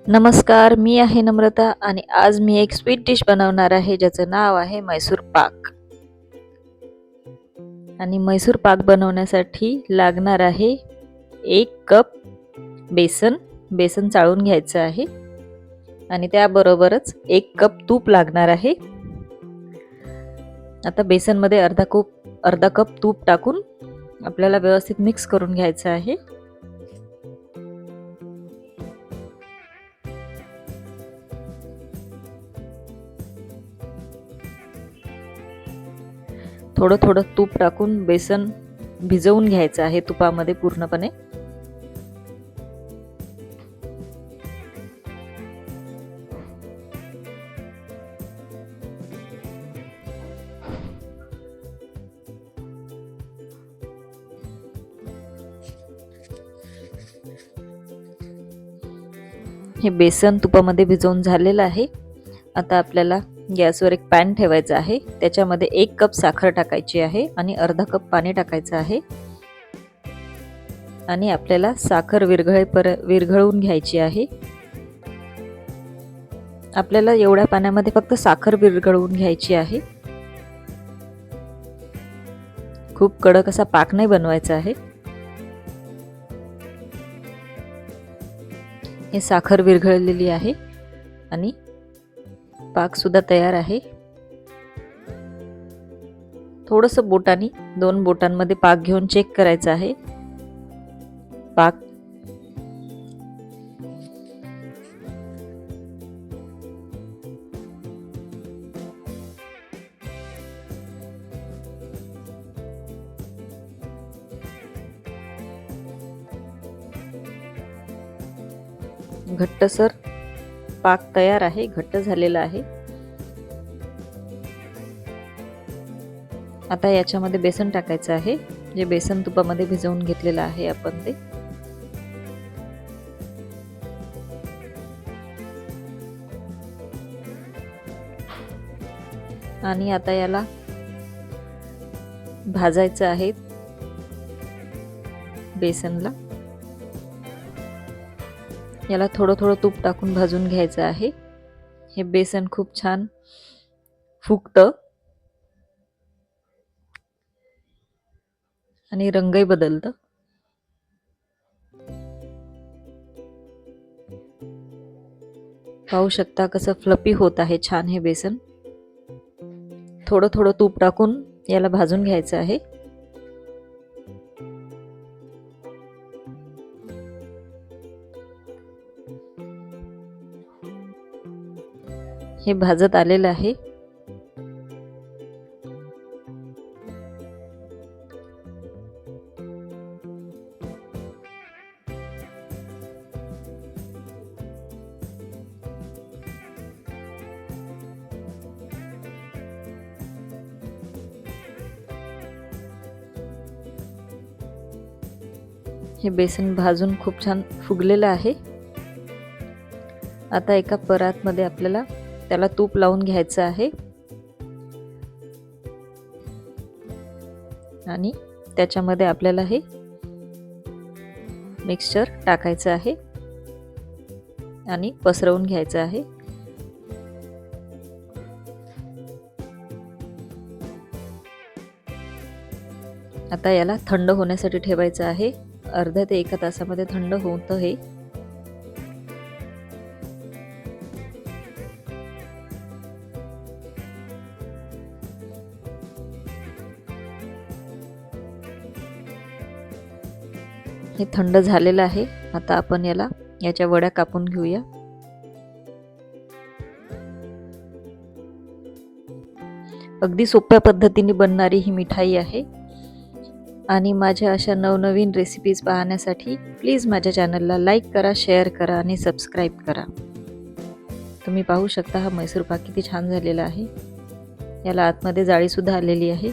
नमस्कार, मी आहे नम्रता आणि आज मी एक स्वीट डिश बनवणार आहे ज्याचं नाव आहे मैसूर पाक. आणि मैसूर पाक बनवण्यासाठी लागणार आहे 1 कप बेसन. बेसन चाळून घ्यायचं आहे आणि त्याबरोबरच 1 कप तूप लागणार आहे. आता बेसनमध्ये अर्धा कप तूप टाकून आपल्याला व्यवस्थित मिक्स करून घ्यायचं आहे. थोडं थोडं तूप टाकून बेसन भिजवून घ्यायचं आहे तुपामध्ये पूर्णपणे. हे बेसन तुपामध्ये भिजवून झालेलं आहे. आता आपल्याला गॅसवर एक पॅन ठेवायचा आहे. त्याच्यामध्ये 1 कप साखर टाकायची आहे आणि अर्धा कप पाणी टाकायचं आहे. आणि आपल्याला साखर विरघळून घ्यायची आहे. आपल्याला एवढ्या पाण्यामध्ये फक्त साखर विरघळवून घ्यायची आहे. खूप कडक असा पाक नाही बनवायचा आहे. हे साखर विरघळलेली आहे आणि पाक सुद्धा तयार आहे. थोडंसं बोटांनी 2 बोटांमध्ये पाक घेऊन चेक करायचं आहे. पाक घट्टसर पाक तयार आहे, घट्ट झालेला आहे. आता याच्यामध्ये बेसन टाकायचं आहे. जे बेसन तुपामध्ये भिजवून घेतलेलं आहे आपण ते. आणि आता याला भाजायचं आहे बेसनला. याला थोडं थोडं तूप टाकून भाजून घ्यायचं आहे. हे बेसन खूप छान फुगतं आणि रंगही बदलतं. पाहू शकता कसं फ्लफी होत आहे छान हे बेसन. थोडं थोडं तूप टाकून याला भाजून घ्यायचं आहे. हे भाजत आलेलं आहे. हे बेसन भाजून खूप छान फुगलेलं आहे. आता एका परातमध्ये आपल्याला त्याला तूप लावून घ्यायचं आहे आणि त्याच्यामध्ये आपल्याला हे मिक्सचर टाकायचं आहे आणि पसरवून घ्यायचं आहे. आता याला थंड होण्यासाठी ठेवायचं आहे. अर्ध्या ते 1 तासामध्ये थंड होतं हे. हे थंड झालेलं आहे. आता आपण याच्या वड्या कापून घेऊया. अगदी सोप्या पद्धतीने बनणारी ही मिठाई आहे. आणि माझ्या अशा नवनवीन रेसिपीज पाहण्यासाठी प्लीज माझ्या चॅनलला लाईक करा, शेअर करा आणि सबस्क्राईब करा. तुम्ही पाहू शकता हा मैसूर पाक किती छान झालेला आहे. याला आतमध्ये जाळी सुद्धा आलेली आहे.